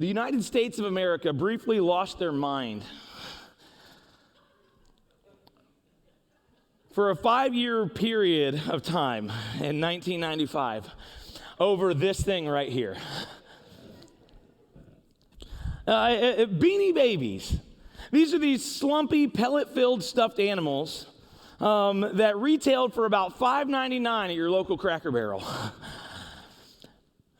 The United States of America briefly lost their mind for a 5-year period of time in 1995 over this thing right here. Beanie Babies. These are these slumpy, pellet-filled stuffed animals that retailed for about $5.99 at your local Cracker Barrel.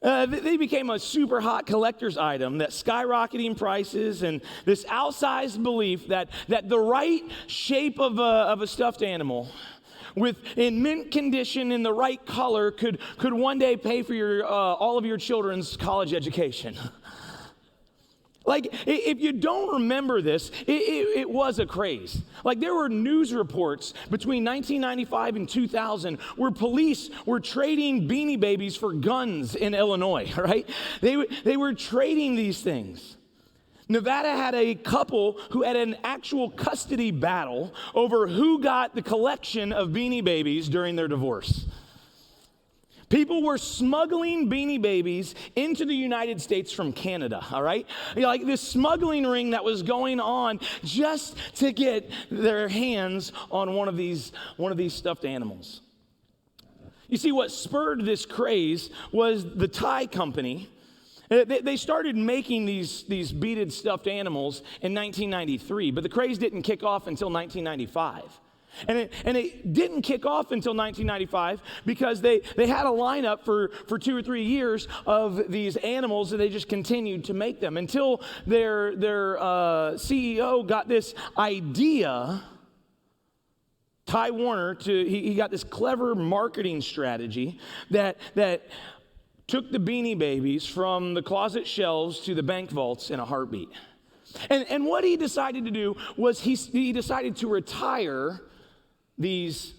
They became a super hot collector's item that skyrocketing prices and this outsized belief that the right shape of a stuffed animal in mint condition in the right color could one day pay for your all of your children's college education. Like, if you don't remember this, it was a craze. Like, there were news reports between 1995 and 2000 where police were trading Beanie Babies for guns in Illinois, right? They were trading these things. Nevada had a couple who had an actual custody battle over who got the collection of Beanie Babies during their divorce. People were smuggling Beanie Babies into the United States from Canada, all right? Like this smuggling ring that was going on just to get their hands on one of these stuffed animals. You see, what spurred this craze was the Thai company. They started making these beaded stuffed animals in 1993, but the craze didn't kick off until 1995. And it didn't kick off until 1995 because they had a lineup for 2 or 3 years of these animals, and they just continued to make them until their CEO got this idea. Ty Warner, he got this clever marketing strategy that took the Beanie Babies from the closet shelves to the bank vaults in a heartbeat. And what he decided to do was he decided to retire these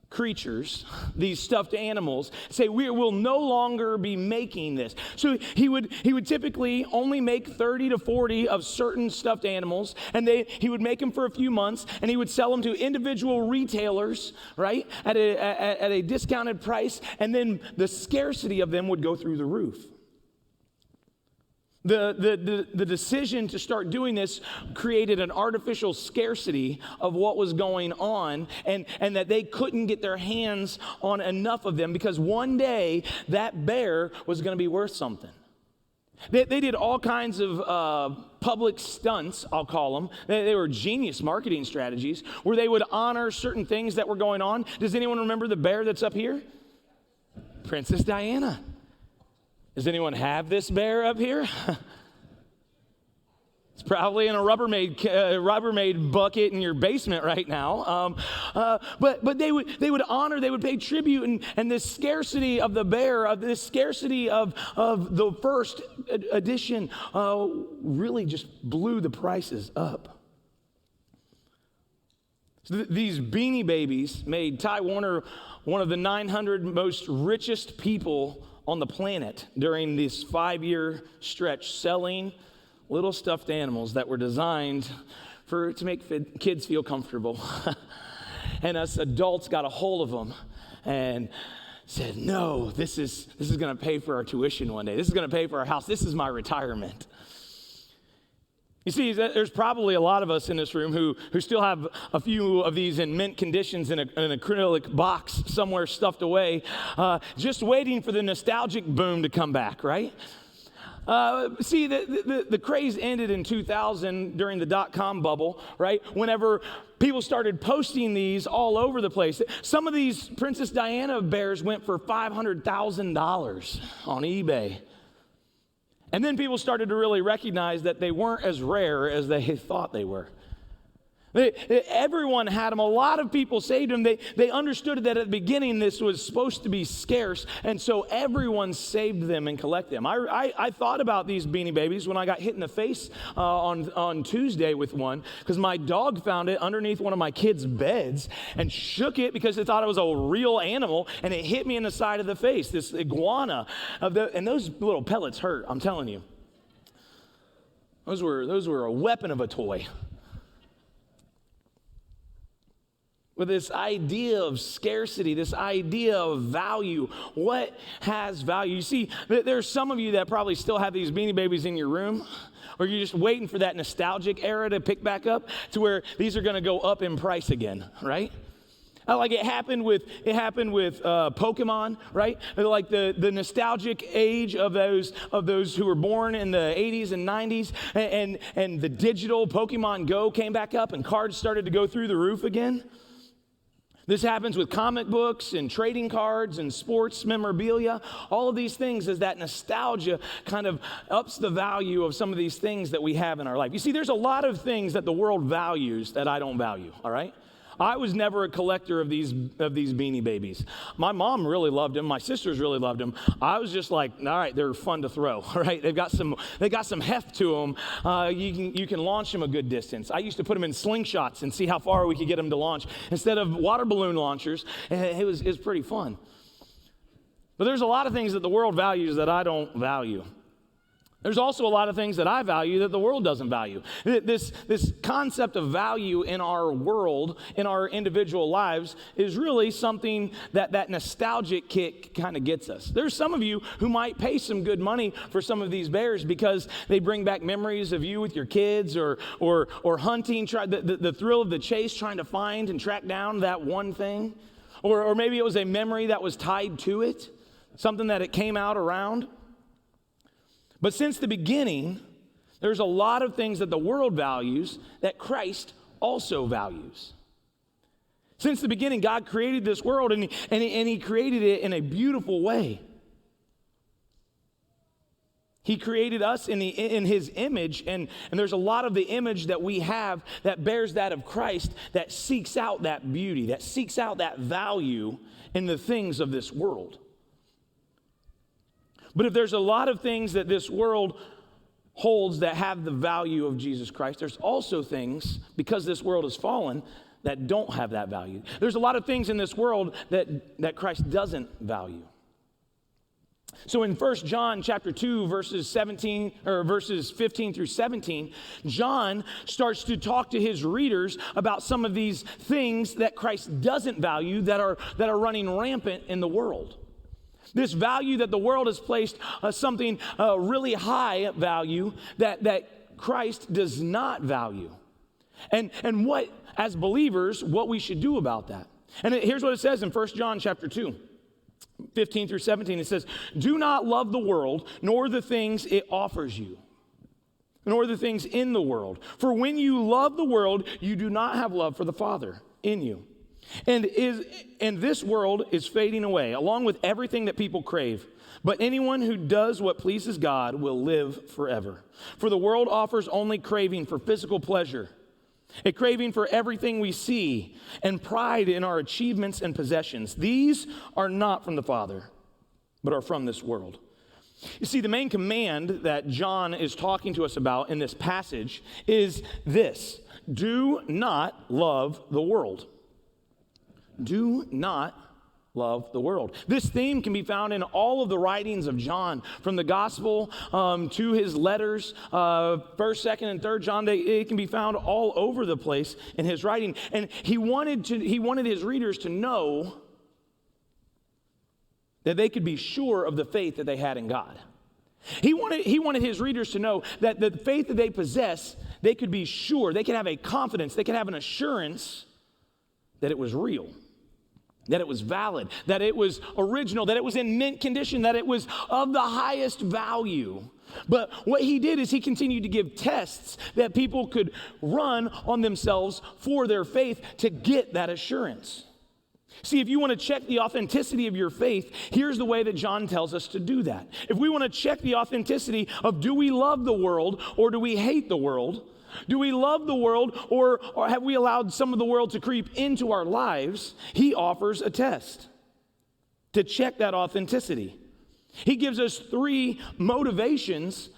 creatures, these stuffed animals, say we will no longer be making this. So he would typically only make 30 to 40 of certain stuffed animals, and he would make them for a few months, and he would sell them to individual retailers, right, at a discounted price, and then the scarcity of them would go through the roof. The decision to start doing this created an artificial scarcity of what was going on, and that they couldn't get their hands on enough of them because one day that bear was going to be worth something. They did all kinds of public stunts, I'll call them. They were genius marketing strategies where they would honor certain things that were going on. Does anyone remember the bear that's up here? Princess Diana. Does anyone have this bear up here? It's probably in a Rubbermaid bucket in your basement right now. But they would honor, they would pay tribute, and this scarcity of the bear, this scarcity of the first edition, really just blew the prices up. So these Beanie Babies made Ty Warner one of the 900 most richest people on the planet during this 5-year stretch, selling little stuffed animals that were designed to make kids feel comfortable. And us adults got a hold of them and said, no, this is going to pay for our tuition one day. This is going to pay for our house. This is my retirement. You see, there's probably a lot of us in this room who still have a few of these in mint conditions in an acrylic box somewhere stuffed away, just waiting for the nostalgic boom to come back, right? See, the craze ended in 2000 during the dot-com bubble, right? Whenever people started posting these all over the place. Some of these Princess Diana bears went for $500,000 on eBay. And then people started to really recognize that they weren't as rare as they thought they were. Everyone had them. A lot of people saved them. They understood that at the beginning this was supposed to be scarce, and so everyone saved them and collected them. I thought about these Beanie Babies when I got hit in the face on Tuesday with one, because my dog found it underneath one of my kids' beds and shook it because it thought it was a real animal, and it hit me in the side of the face, this iguana. And those little pellets hurt, I'm telling you. Those were a weapon of a toy. with this idea of scarcity, this idea of value. What has value? You see, there's some of you that probably still have these Beanie Babies in your room, or you're just waiting for that nostalgic era to pick back up to where these are going to go up in price again, right? Like it happened with Pokemon, right? Like the nostalgic age of those who were born in the 80s and 90s, and the digital Pokemon Go came back up and cards started to go through the roof again. This happens with comic books and trading cards and sports memorabilia. All of these things, as that nostalgia kind of ups the value of some of these things that we have in our life. You see, there's a lot of things that the world values that I don't value, all right? I was never a collector of these Beanie Babies. My mom really loved them. My sisters really loved them. I was just like, all right, they're fun to throw, all right? They got some heft to them. You can launch them a good distance. I used to put them in slingshots and see how far we could get them to launch instead of water balloon launchers. It was pretty fun. But there's a lot of things that the world values that I don't value. There's also a lot of things that I value that the world doesn't value. This concept of value in our world, in our individual lives, is really something that nostalgic kick kind of gets us. There's some of you who might pay some good money for some of these bears because they bring back memories of you with your kids or hunting, the thrill of the chase, trying to find and track down that one thing. Or maybe it was a memory that was tied to it, something that it came out around. But since the beginning, there's a lot of things that the world values that Christ also values. Since the beginning, God created this world, and he created it in a beautiful way. He created us in his image, and there's a lot of the image that we have that bears that of Christ, that seeks out that beauty, that seeks out that value in the things of this world. But if there's a lot of things that this world holds that have the value of Jesus Christ, there's also things, because this world has fallen, that don't have that value. There's a lot of things in this world that Christ doesn't value. So in 1 John chapter 2, verses 15 through 17, John starts to talk to his readers about some of these things that Christ doesn't value that are running rampant in the world. This value that the world has placed something really high value that Christ does not value. And what, as believers, what we should do about that. And here's what it says in 1 John chapter 2, 15 through 17. It says, "Do not love the world, nor the things it offers you, nor the things in the world. For when you love the world, you do not have love for the Father in you. And this world is fading away, along with everything that people crave. But anyone who does what pleases God will live forever. For the world offers only craving for physical pleasure, a craving for everything we see, and pride in our achievements and possessions. These are not from the Father, but are from this world." You see, the main command that John is talking to us about in this passage is this: do not love the world. Do not love the world. This theme can be found in all of the writings of John, from the gospel to his letters, 1st, 2nd, and 3rd John. It can be found all over the place in his writing. And he wanted his readers to know that they could be sure of the faith that they had in God. He wanted his readers to know that the faith that they possess, they could be sure, they could have a confidence, they could have an assurance that it was real, that it was valid, that it was original, that it was in mint condition, that it was of the highest value. But what he did is he continued to give tests that people could run on themselves for their faith to get that assurance. See, if you want to check the authenticity of your faith, here's the way that John tells us to do that. If we want to check the authenticity of, do we love the world or do we hate the world? Do we love the world, or have we allowed some of the world to creep into our lives? He offers a test to check that authenticity. He gives us 3 motivations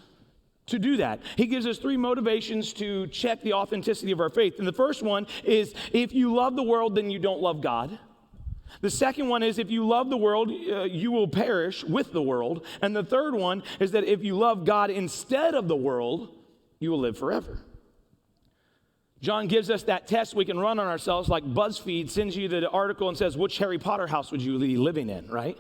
to do that. He gives us 3 motivations to check the authenticity of our faith. And the first one is, if you love the world, then you don't love God. The second one is, if you love the world, you will perish with the world. And the third one is that if you love God instead of the world, you will live forever. John gives us that test we can run on ourselves, like BuzzFeed sends you the article and says, which Harry Potter house would you be living in, right?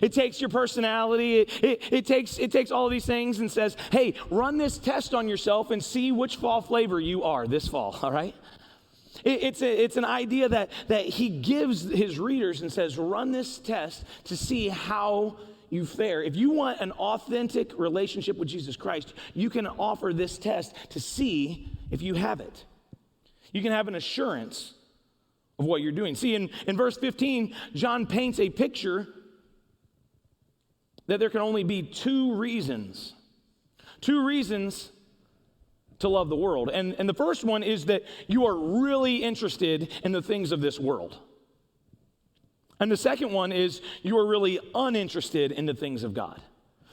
It takes your personality, it takes all of these things and says, hey, run this test on yourself and see which fall flavor you are this fall, all right? It's an idea that he gives his readers and says, run this test to see how you fare. If you want an authentic relationship with Jesus Christ, you can offer this test to see if you have it. You can have an assurance of what you're doing. See, in verse 15, John paints a picture that there can only be two reasons to love the world. And the first one is that you are really interested in the things of this world. And the second one is you are really uninterested in the things of God.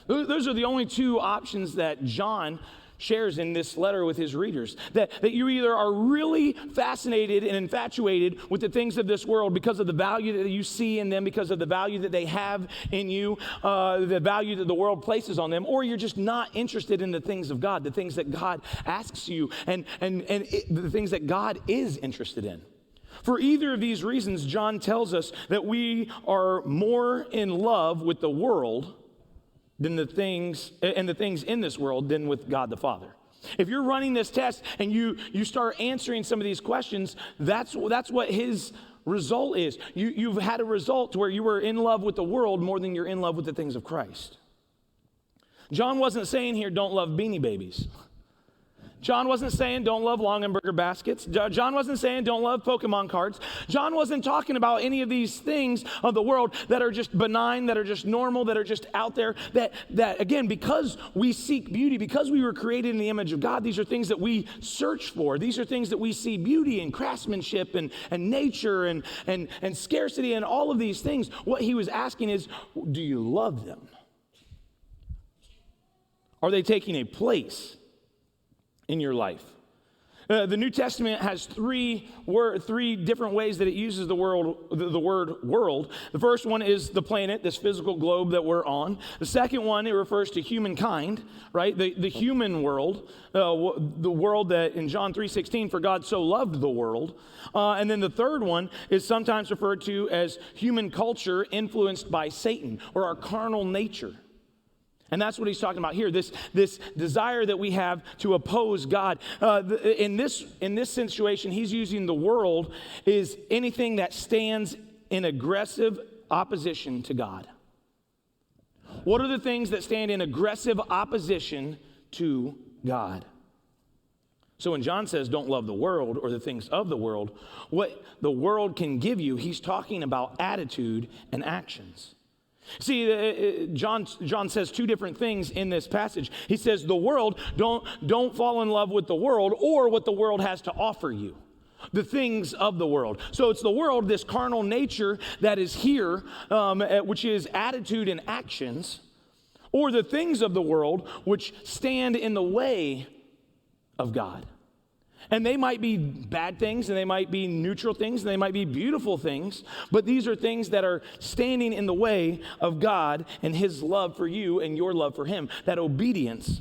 Those are the only two options that John shares in this letter with his readers. That you either are really fascinated and infatuated with the things of this world because of the value that you see in them, because of the value that they have in you, the value that the world places on them, or you're just not interested in the things of God, the things that God asks you, and the things that God is interested in. For either of these reasons, John tells us that we are more in love with the world than the things in this world than with God the Father. If you're running this test and you start answering some of these questions, that's what his result is. You've had a result where you were in love with the world more than you're in love with the things of Christ. John wasn't saying here, don't love Beanie Babies. John wasn't saying don't love long and burger baskets. John wasn't saying don't love Pokemon cards. John wasn't talking about any of these things of the world that are just benign, that are just normal, that are just out there. That again, because we seek beauty, because we were created in the image of God, these are things that we search for. These are things that we see beauty and craftsmanship and nature and scarcity and all of these things. What he was asking is, do you love them? Are they taking a place in your life? The New Testament has three different ways that it uses the word world. The first one is the planet, this physical globe that we're on. The second one, it refers to humankind, right? The human world, the world that in John 3:16, for God so loved the world. And then the third one is sometimes referred to as human culture influenced by Satan, or our carnal nature. And that's what he's talking about here, this desire that we have to oppose God. In this situation, he's using the world is anything that stands in aggressive opposition to God. What are the things that stand in aggressive opposition to God? So when John says don't love the world or the things of the world, what the world can give you, he's talking about attitude and actions. See, John says two different things in this passage. He says the world, don't fall in love with the world or what the world has to offer you, the things of the world. So it's the world, this carnal nature that is here, which is attitude and actions, or the things of the world which stand in the way of God. And they might be bad things, and they might be neutral things, and they might be beautiful things, but these are things that are standing in the way of God and his love for you and your love for him, that obedience.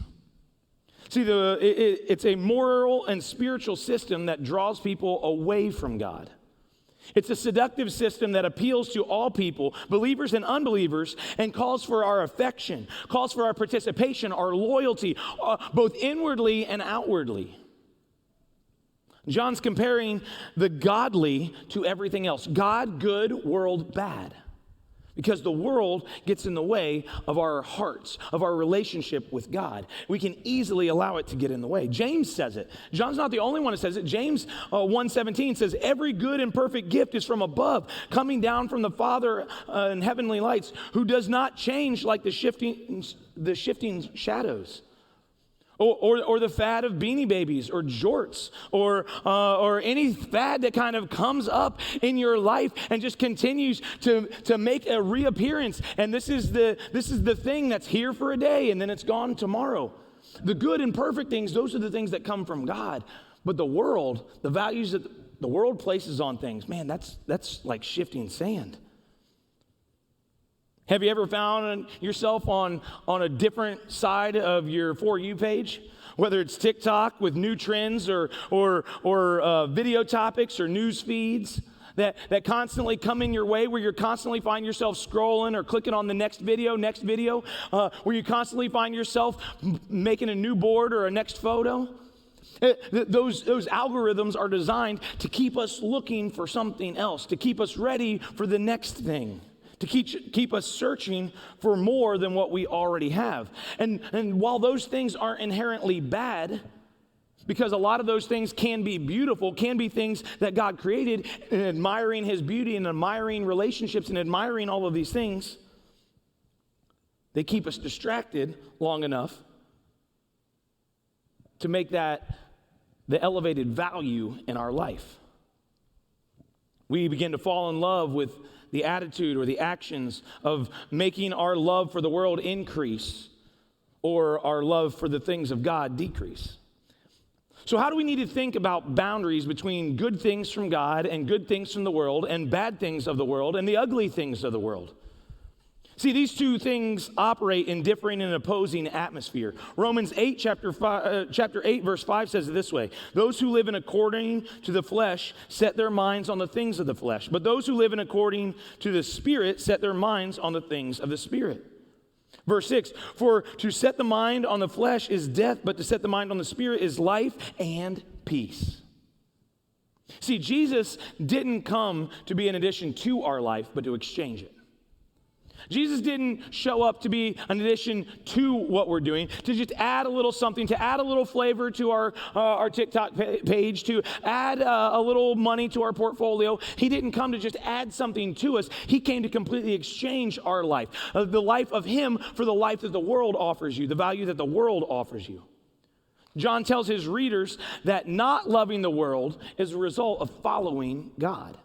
See, it's a moral and spiritual system that draws people away from God. It's a seductive system that appeals to all people, believers and unbelievers, and calls for our affection, calls for our participation, our loyalty, both inwardly and outwardly. John's comparing the godly to everything else. God, good, world, bad. Because the world gets in the way of our hearts, of our relationship with God. We can easily allow it to get in the way. James says it. John's not the only one who says it. James 1:17 says, every good and perfect gift is from above, coming down from the Father in heavenly lights, who does not change like the shifting shadows. Or the fad of Beanie Babies or jorts or any fad that kind of comes up in your life and just continues to make a reappearance. And this is the thing that's here for a day and then it's gone tomorrow. The good and perfect things, those are the things that come from God. But the world, the values that the world places on things, man, that's like shifting sand. Have you ever found yourself on a different side of your For You page? Whether it's TikTok with new trends or video topics or news feeds that constantly come in your way, where you constantly find yourself scrolling or clicking on the next video, where you constantly find yourself making a new board or a next photo. Those algorithms are designed to keep us looking for something else, to keep us ready for the next thing, to keep us searching for more than what we already have. And while those things aren't inherently bad, because a lot of those things can be beautiful, can be things that God created, and admiring his beauty and admiring relationships and admiring all of these things, they keep us distracted long enough to make that the elevated value in our life. We begin to fall in love with the attitude or the actions of making our love for the world increase or our love for the things of God decrease. So how do we need to think about boundaries between good things from God and good things from the world and bad things of the world and the ugly things of the world? See, these two things operate in differing and opposing atmosphere. Romans 8, chapter 8, verse 5 says it this way: those who live in according to the flesh set their minds on the things of the flesh, but those who live in according to the Spirit set their minds on the things of the Spirit. Verse 6, for to set the mind on the flesh is death, but to set the mind on the Spirit is life and peace. See, Jesus didn't come to be an addition to our life, but to exchange it. Jesus didn't show up to be an addition to what we're doing, to just add a little something, to add a little flavor to our TikTok page, to add a little money to our portfolio. He didn't come to just add something to us. He came to completely exchange our life, the life of him for the life that the world offers you, the value that the world offers you. John tells his readers that not loving the world is a result of following God.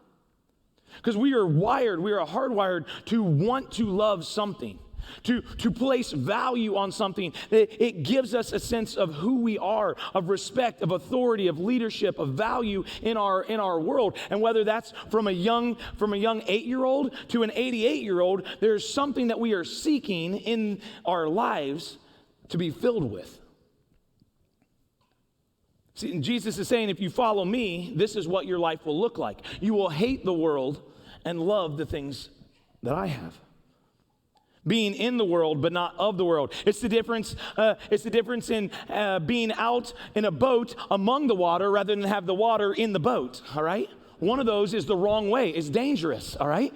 Because we are hardwired to want to love something, to place value on something. It gives us a sense of who we are, of respect, of authority, of leadership, of value in our world. And whether that's from a young 8-year-old to an 88-year-old, there's something that we are seeking in our lives to be filled with. See, Jesus is saying, if you follow me, this is what your life will look like. You will hate the world and love the things that I have. Being in the world, but not of the world. It's the difference. It's the difference in being out in a boat among the water rather than have the water in the boat. All right. One of those is the wrong way. It's dangerous. All right.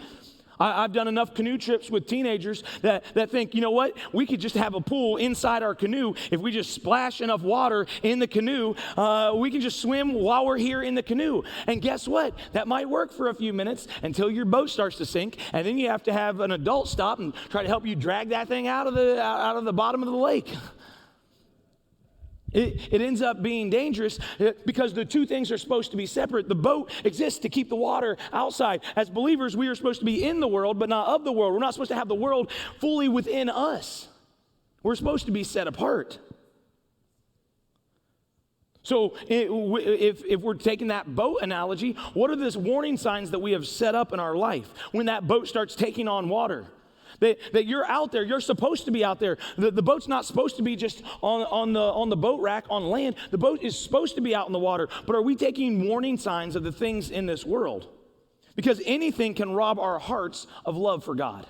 I've done enough canoe trips with teenagers that think, you know what, we could just have a pool inside our canoe. If we just splash enough water in the canoe, we can just swim while we're here in the canoe. And guess what? That might work for a few minutes until your boat starts to sink, and then you have to have an adult stop and try to help you drag that thing out of the bottom of the lake. It ends up being dangerous because the two things are supposed to be separate. The boat exists to keep the water outside. As believers, we are supposed to be in the world, but not of the world. We're not supposed to have the world fully within us. We're supposed to be set apart. So if we're taking that boat analogy, what are the warning signs that we have set up in our life when that boat starts taking on water? That you're out there, you're supposed to be out there. The boat's not supposed to be just on the boat rack on land. The boat is supposed to be out in the water. But are we taking warning signs of the things in this world? Because anything can rob our hearts of love for God.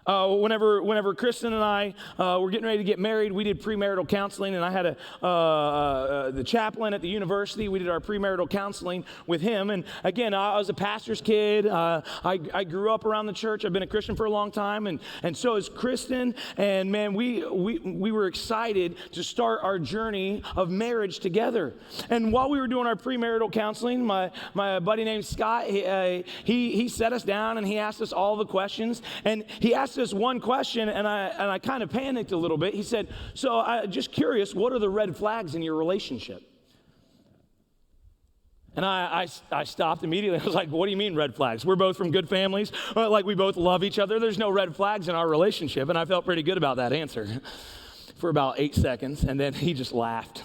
Whenever Kristen and I were getting ready to get married, we did premarital counseling, and I had the chaplain at the university. We did our premarital counseling with him, and again, I was a pastor's kid. I grew up around the church. I've been a Christian for a long time, and so is Kristen. And man, we were excited to start our journey of marriage together. And while we were doing our premarital counseling, my buddy named Scott, he set us down and he asked us all the questions, and he asked us one question, and I kind of panicked a little bit. He said, so I'm just curious, what are the red flags in your relationship? And I stopped immediately. I was like, what do you mean red flags? We're both from good families. Like we both love each other. There's no red flags in our relationship. And I felt pretty good about that answer for about 8 seconds. And then he just laughed.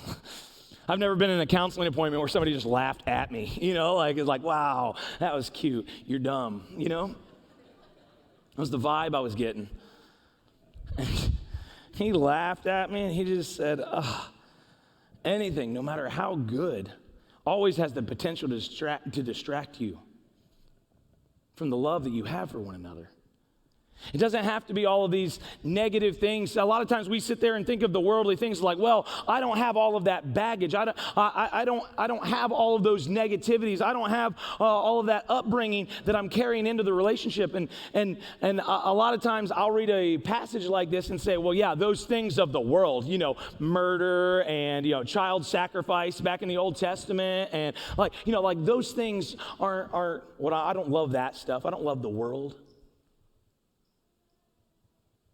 I've never been in a counseling appointment where somebody just laughed at me. Like it's like, wow, that was cute. You're dumb, That was the vibe I was getting. And he laughed at me and he just said, anything, no matter how good, always has the potential to distract you from the love that you have for one another. It doesn't have to be all of these negative things. A lot of times we sit there and think of the worldly things like, well, I don't have all of that baggage. I don't have all of those negativities. I don't have all of that upbringing that I'm carrying into the relationship. And a lot of times I'll read a passage like this and say, well, yeah, those things of the world, murder and, child sacrifice back in the Old Testament. And like those things aren't what I don't love that stuff. I don't love the world.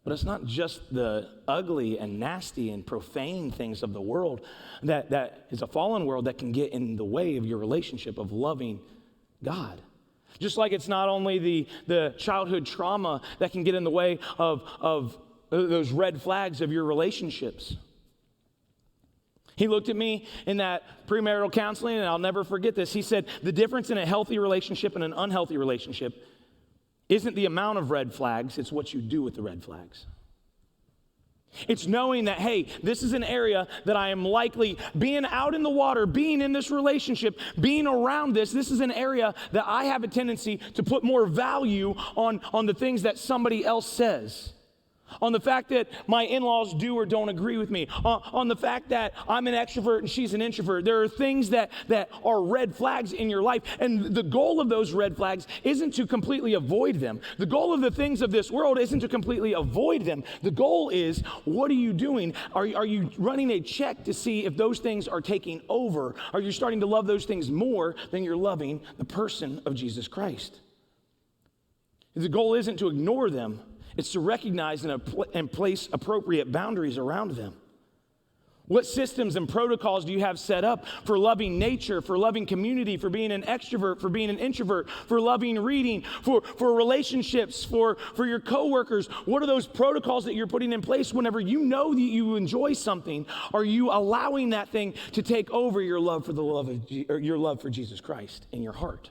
But it's not just the ugly and nasty and profane things of the world that is a fallen world that can get in the way of your relationship of loving God. Just like it's not only the childhood trauma that can get in the way of those red flags of your relationships. He looked at me in that premarital counseling, and I'll never forget this. He said, the difference in a healthy relationship and an unhealthy relationship isn't the amount of red flags, it's what you do with the red flags. It's knowing that, hey, this is an area that I am likely being out in the water, being in this relationship, being around this is an area that I have a tendency to put more value on the things that somebody else says. On the fact that my in-laws do or don't agree with me, on the fact that I'm an extrovert and she's an introvert. There are things that are red flags in your life, and the goal of those red flags isn't to completely avoid them. The goal of the things of this world isn't to completely avoid them. The goal is, what are you doing? Are you running a check to see if those things are taking over? Are you starting to love those things more than you're loving the person of Jesus Christ? The goal isn't to ignore them. It's to recognize and place appropriate boundaries around them. What systems and protocols do you have set up for loving nature, for loving community, for being an extrovert, for being an introvert, for loving reading, for relationships, for your coworkers? What are those protocols that you're putting in place whenever you know that you enjoy something? Are you allowing that thing to take over your love for Jesus Christ in your heart?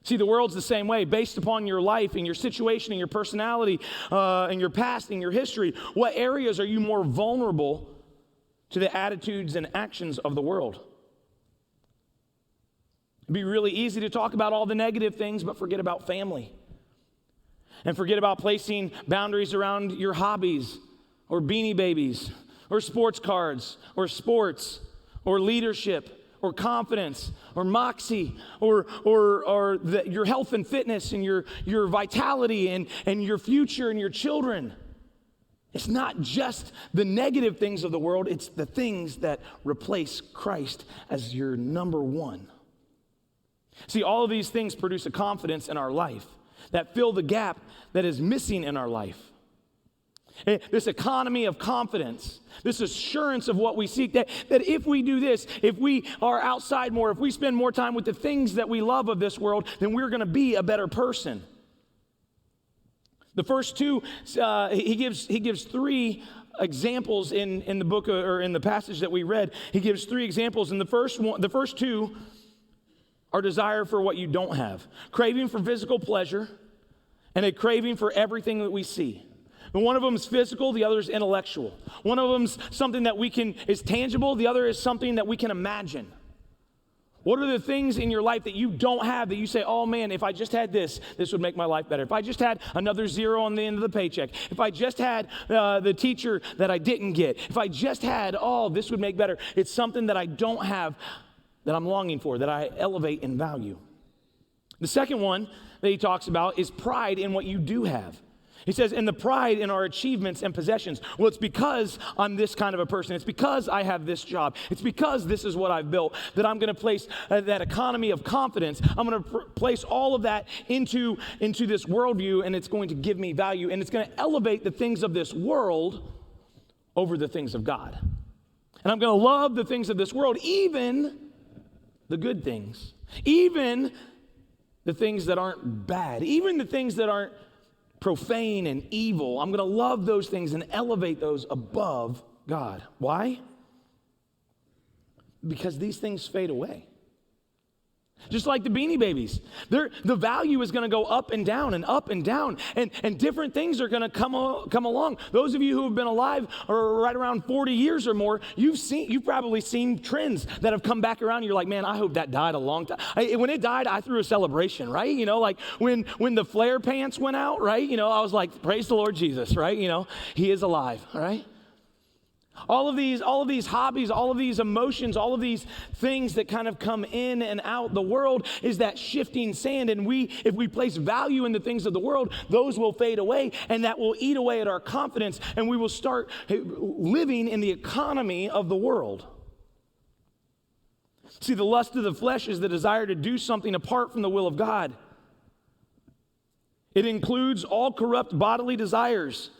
See, the world's the same way, based upon your life and your situation and your personality and your past and your history. What areas are you more vulnerable to the attitudes and actions of the world? It'd be really easy to talk about all the negative things, but forget about family. And forget about placing boundaries around your hobbies or Beanie Babies or sports cards or sports or leadership or confidence, or moxie, or your health and fitness, and your vitality, and your future, and your children. It's not just the negative things of the world, it's the things that replace Christ as your number one. See, all of these things produce a confidence in our life that fill the gap that is missing in our life. This economy of confidence, this assurance of what we seek, that if we do this, if we are outside more, if we spend more time with the things that we love of this world, then we're going to be a better person. The first two, he gives three examples in the book or in the passage that we read. He gives three examples, and the first two are desire for what you don't have, craving for physical pleasure, and a craving for everything that we see. And one of them is physical, the other is intellectual. One of them is something that is tangible, the other is something that we can imagine. What are the things in your life that you don't have that you say, oh man, if I just had this would make my life better. If I just had another zero on the end of the paycheck. If I just had the teacher that I didn't get. If I just had, this would make better. It's something that I don't have that I'm longing for, that I elevate in value. The second one that he talks about is pride in what you do have. He says, and the pride in our achievements and possessions. Well, it's because I'm this kind of a person. It's because I have this job. It's because this is what I've built that I'm going to place that economy of confidence. I'm going to place all of that into this worldview, and it's going to give me value, and it's going to elevate the things of this world over the things of God. And I'm going to love the things of this world, even the good things, even the things that aren't bad, even the things that aren't profane and evil. I'm going to love those things and elevate those above God. Why? Because these things fade away. Just like the Beanie Babies. The value is going to go up and down and up and down. And different things are going to come along. Those of you who have been alive or right around 40 years or more, you've probably seen trends that have come back around. You're like, man, I hope that died a long time. When it died, I threw a celebration, right? You know, like when the flare pants went out, right? You know, I was like, praise the Lord Jesus, right? You know, he is alive, all right? All of these hobbies, all of these emotions, all of these things that kind of come in and out. The world is that shifting sand, and if we place value in the things of the world, those will fade away, and that will eat away at our confidence, and we will start living in the economy of the world. See, the lust of the flesh is the desire to do something apart from the will of God. It includes all corrupt bodily desires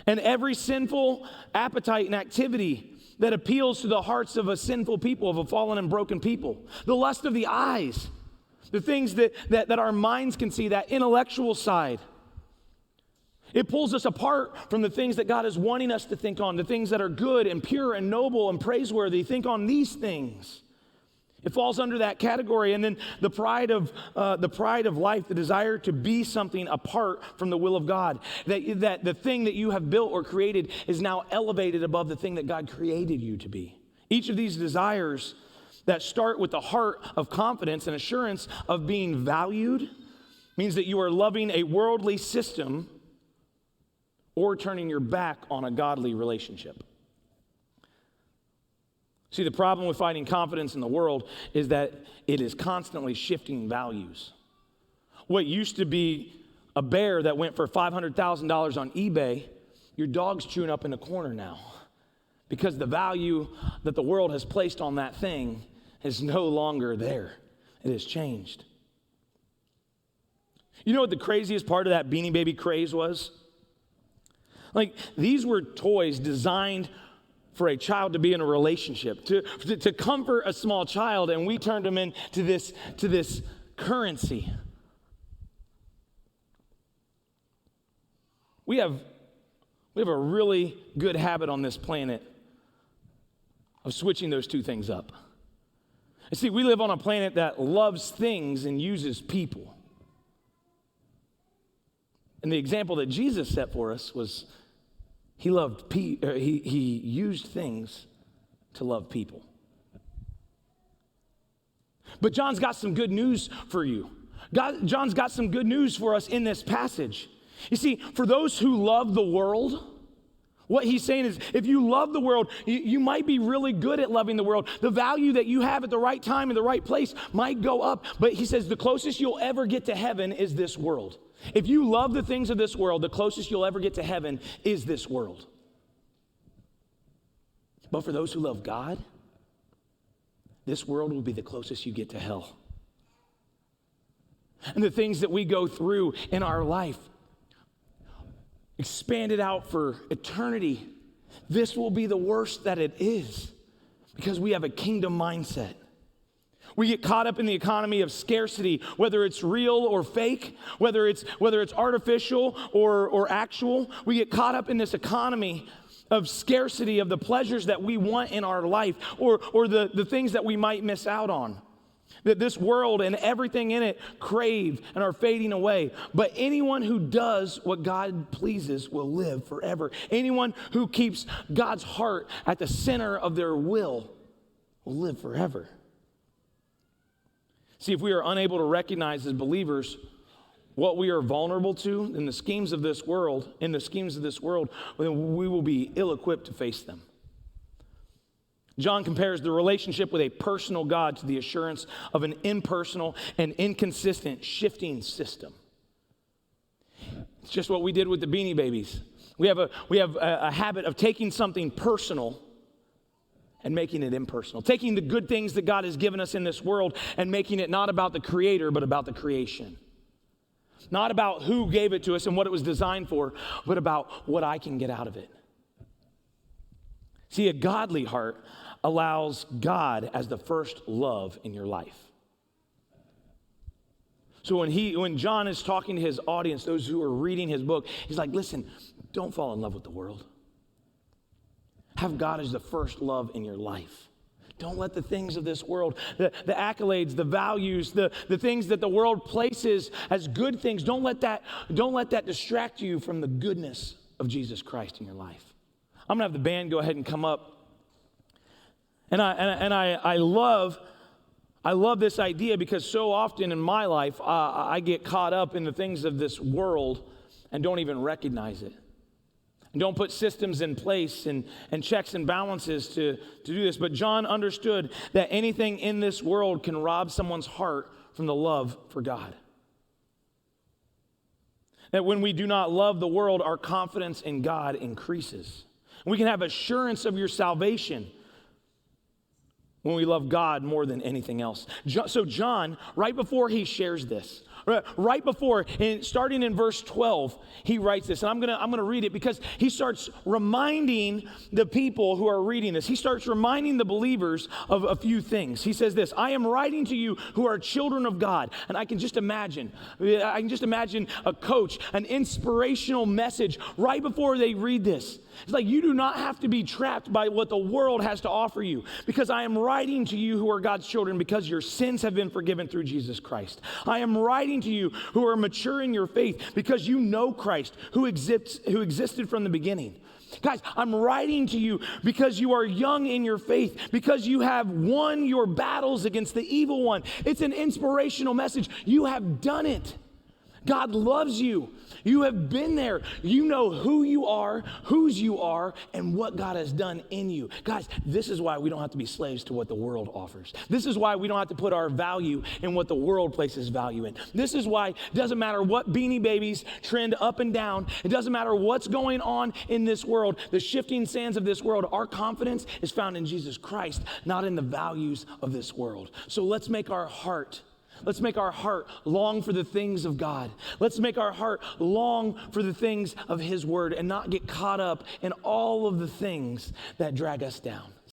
and every sinful appetite and activity that appeals to the hearts of a sinful people, of a fallen and broken people. The lust of the eyes, the things that our minds can see, that intellectual side. It pulls us apart from the things that God is wanting us to think on, the things that are good and pure and noble and praiseworthy. Think on these things. It falls under that category. And then the pride of life, the desire to be something apart from the will of God. That the thing that you have built or created is now elevated above the thing that God created you to be. Each of these desires that start with the heart of confidence and assurance of being valued means that you are loving a worldly system or turning your back on a godly relationship. See, the problem with finding confidence in the world is that it is constantly shifting values. What used to be a bear that went for $500,000 on eBay, your dog's chewing up in the corner now because the value that the world has placed on that thing is no longer there. It has changed. You know what the craziest part of that Beanie Baby craze was? Like, these were toys designed for a child to be in a relationship, to comfort a small child, and we turned them into this currency. We have a really good habit on this planet of switching those two things up. You see, we live on a planet that loves things and uses people. And the example that Jesus set for us was he used things to love people. But John's got some good news for you. John's got some good news for us in this passage. You see, for those who love the world, what he's saying is, if you love the world, you might be really good at loving the world. The value that you have at the right time in the right place might go up. But he says the closest you'll ever get to heaven is this world. If you love the things of this world, the closest you'll ever get to heaven is this world. But for those who love God, this world will be the closest you get to hell. And the things that we go through in our life, expanded out for eternity, this will be the worst that it is because we have a kingdom mindset. We get caught up in the economy of scarcity, whether it's real or fake, whether it's artificial or actual. We get caught up in this economy of scarcity of the pleasures that we want in our life or the things that we might miss out on. That this world and everything in it crave and are fading away. But anyone who does what God pleases will live forever. Anyone who keeps God's heart at the center of their will live forever. See, if we are unable to recognize as believers what we are vulnerable to in the schemes of this world, then we will be ill-equipped to face them. John compares the relationship with a personal God to the assurance of an impersonal and inconsistent shifting system. It's just what we did with the Beanie Babies. We have a habit of taking something personal and making it impersonal. Taking the good things that God has given us in this world and making it not about the Creator, but about the creation. Not about who gave it to us and what it was designed for, but about what I can get out of it. See, a godly heart allows God as the first love in your life. So when John is talking to his audience, those who are reading his book, he's like, listen, don't fall in love with the world. Have God as the first love in your life. Don't let the things of this world, the accolades, the values, the things that the world places as good things, don't let that distract you from the goodness of Jesus Christ in your life. I'm going to have the band go ahead and come up. And I love this idea because so often in my life, I get caught up in the things of this world and don't even recognize it. And don't put systems in place and checks and balances to do this. But John understood that anything in this world can rob someone's heart from the love for God. That when we do not love the world, our confidence in God increases. We can have assurance of your salvation when we love God more than anything else. So John, right before he shares this, right before, starting in verse 12, he writes this, and I'm gonna read it because he starts reminding the people who are reading this. He starts reminding the believers of a few things. He says this, I am writing to you who are children of God. And I can just imagine a coach, an inspirational message right before they read this. It's like you do not have to be trapped by what the world has to offer you, because I am writing to you who are God's children because your sins have been forgiven through Jesus Christ. I am writing to you who are mature in your faith because you know Christ who existed from the beginning. Guys, I'm writing to you because you are young in your faith, because you have won your battles against the evil one. It's an inspirational message. You have done it. God loves you. You have been there. You know who you are, whose you are, and what God has done in you. Guys, this is why we don't have to be slaves to what the world offers. This is why we don't have to put our value in what the world places value in. This is why it doesn't matter what Beanie Babies trend up and down. It doesn't matter what's going on in this world, the shifting sands of this world. Our confidence is found in Jesus Christ, not in the values of this world. So let's make our heart long for the things of God. Let's make our heart long for the things of His Word and not get caught up in all of the things that drag us down.